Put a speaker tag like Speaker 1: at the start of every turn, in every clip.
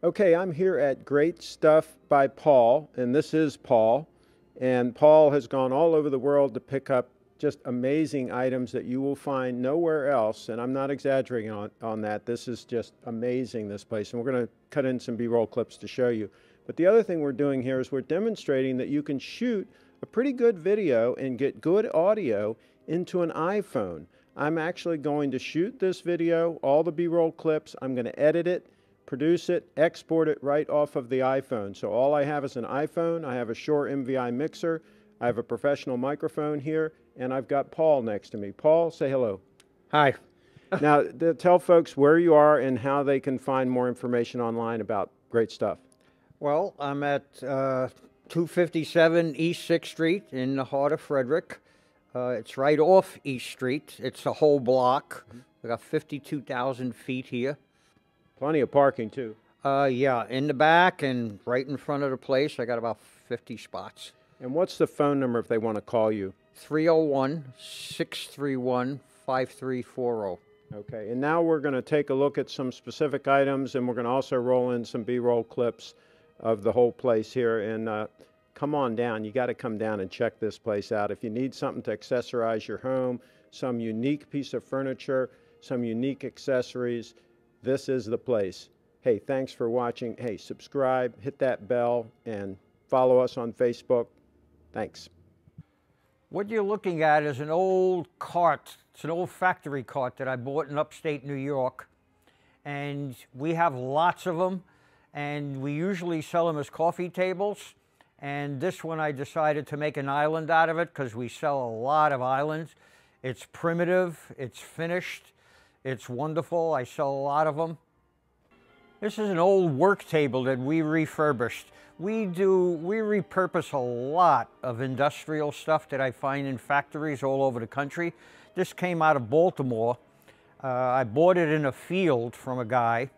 Speaker 1: Okay, I'm here at Great Stuff by Paul, and this is Paul. And Paul has gone all over the world to pick up just amazing items that you will find nowhere else. And I'm not exaggerating on that. This is just amazing, this place. And we're going to cut in some B-roll clips to show you. But the other thing we're doing here is we're demonstrating that you can shoot a pretty good video and get good audio into an iPhone. I'm actually going to shoot this video, all the B-roll clips. I'm going to edit it, produce it, export it right off of the iPhone. So all I have is an iPhone, I have a Shure MVi mixer, I have a professional microphone here, and I've got Paul next to me. Paul, say hello.
Speaker 2: Hi.
Speaker 1: Now, tell folks where you are and how they can find more information online about Great Stuff.
Speaker 2: Well, I'm at 257 East 6th Street in the heart of Frederick. It's right off East Street. It's a whole block. We got 52,000 feet here.
Speaker 1: Plenty of parking too.
Speaker 2: Yeah, in the back and right in front of the place, I got about 50 spots.
Speaker 1: And what's the phone number if they want to call you?
Speaker 2: 301-631-5340.
Speaker 1: Okay, and now we're going to take a look at some specific items, and we're going to also roll in some B-roll clips of the whole place here. And come on down. You got to come down and check this place out. If you need something to accessorize your home, some unique piece of furniture, some unique accessories, this is the place. Hey, thanks for watching. Hey, subscribe, hit that bell, and follow us on Facebook. Thanks.
Speaker 2: What you're looking at is an old cart. It's an old factory cart that I bought in upstate New York. And we have lots of them. And we usually sell them as coffee tables. And this one I decided to make an island out of it because we sell a lot of islands. It's primitive, it's finished, it's wonderful. I sell a lot of them. This is an old work table that we refurbished. We repurpose a lot of industrial stuff that I find in factories all over the country. This came out of Baltimore. I bought it in a field from a guy.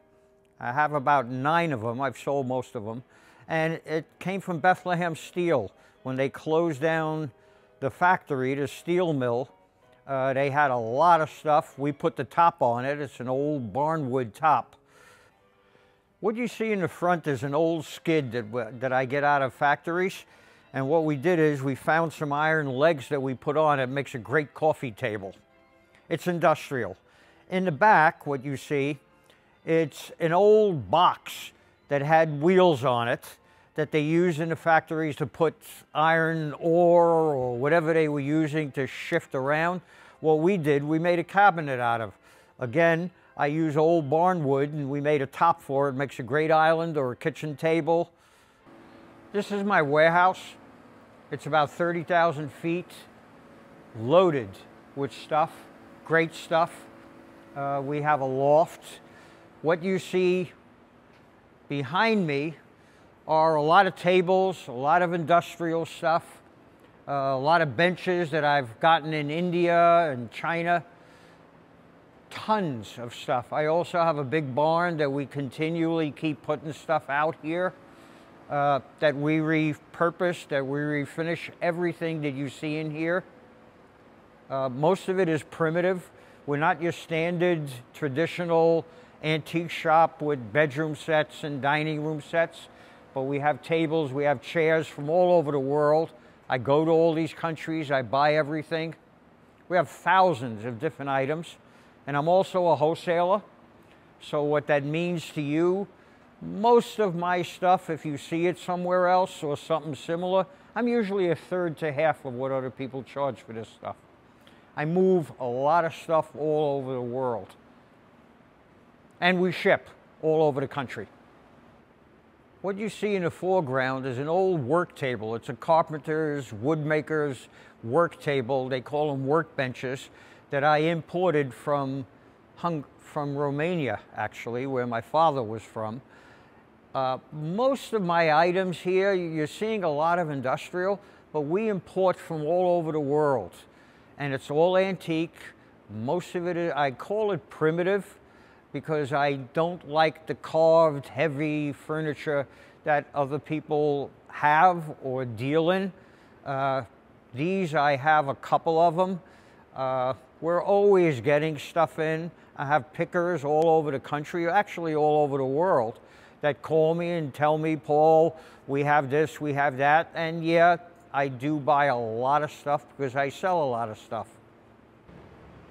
Speaker 2: I have about 9 of them. I've sold most of them. And it came from Bethlehem Steel. When they closed down the factory, the steel mill, they had a lot of stuff. We put the top on it. It's an old barnwood top. What you see in the front is an old skid that I get out of factories. And what we did is we found some iron legs that we put on. It makes a great coffee table. It's industrial. In the back, what you see, it's an old box that had wheels on it that they use in the factories to put iron ore or whatever they were using to shift around. What we did, we made a cabinet out of. Again, I use old barnwood and we made a top for it. It makes a great island or a kitchen table. This is my warehouse. It's about 30,000 feet, loaded with stuff, great stuff. We have a loft. What you see behind me are a lot of tables, a lot of industrial stuff, a lot of benches that I've gotten in India and China. Tons of stuff. I also have a big barn that we continually keep putting stuff out here that we repurpose, that we refinish everything that you see in here. Most of it is primitive. We're not your standard traditional antique shop with bedroom sets and dining room sets, but we have tables, we have chairs from all over the world. I go to all these countries, I buy everything. We have thousands of different items. And I'm also a wholesaler. So what that means to you, most of my stuff, if you see it somewhere else or something similar, I'm usually a third to half of what other people charge for this stuff. I move a lot of stuff all over the world. And we ship all over the country. What you see in the foreground is an old work table. It's a carpenter's, woodmaker's work table. They call them workbenches, that I imported from Romania, actually, where my father was from. Most of my items here, you're seeing a lot of industrial, but we import from all over the world. And it's all antique. Most of it, I call it primitive, because I don't like the carved, heavy furniture that other people have or deal in. These, I have a couple of them. We're always getting stuff in. I have pickers all over the country, actually all over the world, that call me and tell me, Paul, we have this, we have that. And yeah, I do buy a lot of stuff because I sell a lot of stuff.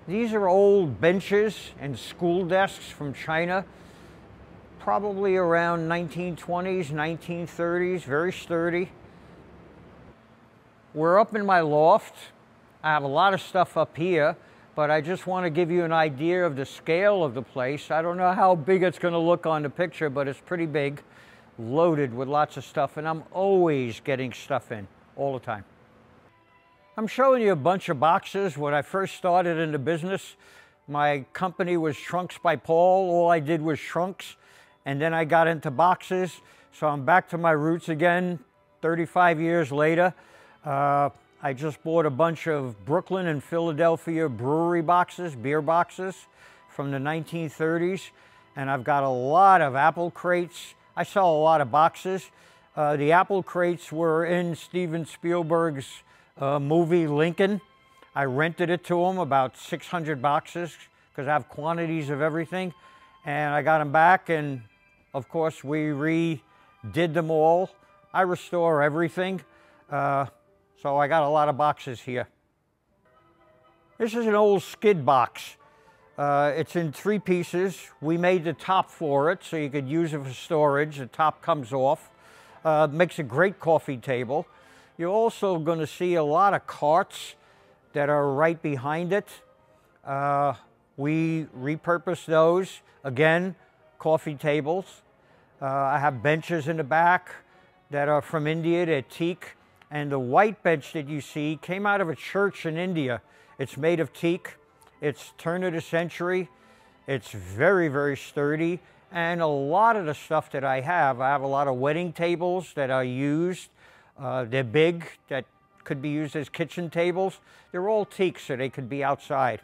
Speaker 2: These are old benches and school desks from China, probably around 1920s, 1930s, very sturdy. We're up in my loft. I have a lot of stuff up here, but I just want to give you an idea of the scale of the place. I don't know how big it's going to look on the picture, but it's pretty big, loaded with lots of stuff, and I'm always getting stuff in, all the time. I'm showing you a bunch of boxes. When I first started in the business, my company was Trunks by Paul. All I did was trunks, and then I got into boxes, so I'm back to my roots again 35 years later. I just bought a bunch of Brooklyn and Philadelphia brewery boxes, beer boxes from the 1930s, and I've got a lot of apple crates. I sell a lot of boxes. The apple crates were in Steven Spielberg's movie Lincoln. I rented it to him, about 600 boxes, because I have quantities of everything, and I got them back, and of course we redid them all. I restore everything. So I got a lot of boxes here. This is an old skid box. It's in 3 pieces. We made the top for it so you could use it for storage. The top comes off. Makes a great coffee table. You're also going to see a lot of carts that are right behind it. We repurposed those. Again, coffee tables. I have benches in the back that are from India. They're teak. And the white bench that you see came out of a church in India. It's made of teak. It's turn of the century. It's very, very sturdy. And a lot of the stuff that I have a lot of wedding tables that are used. They're big, that could be used as kitchen tables. They're all teak, so they could be outside.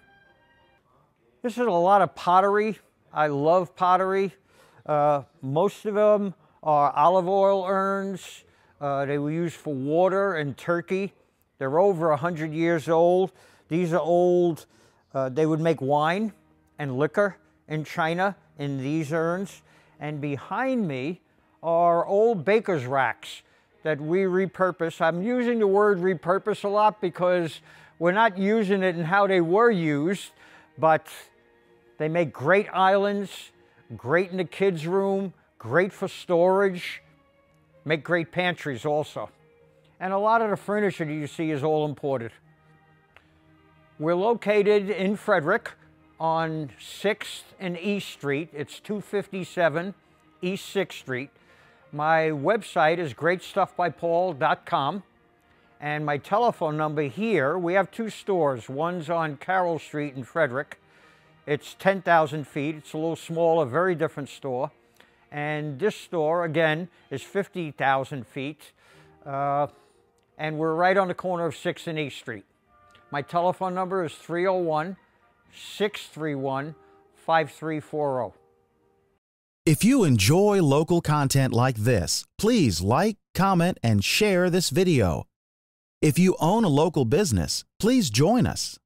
Speaker 2: This is a lot of pottery. I love pottery. Most of them are olive oil urns. They were used for water and turkey. They're over 100 years old. These are old. They would make wine and liquor in China in these urns. And behind me are old baker's racks that we repurpose. I'm using the word repurpose a lot because we're not using it in how they were used, but they make great islands, great in the kids' room, great for storage. Make great pantries also. And a lot of the furniture that you see is all imported. We're located in Frederick on 6th and East Street. It's 257 East 6th Street. My website is greatstuffbypaul.com. And my telephone number here, we have 2 stores. One's on Carroll Street in Frederick. It's 10,000 feet. It's a little smaller, very different store. And this store, again, is 50,000 feet. And we're right on the corner of 6th and East Street. My telephone number is 301-631-5340.
Speaker 3: If you enjoy local content like this, please like, comment, and share this video. If you own a local business, please join us.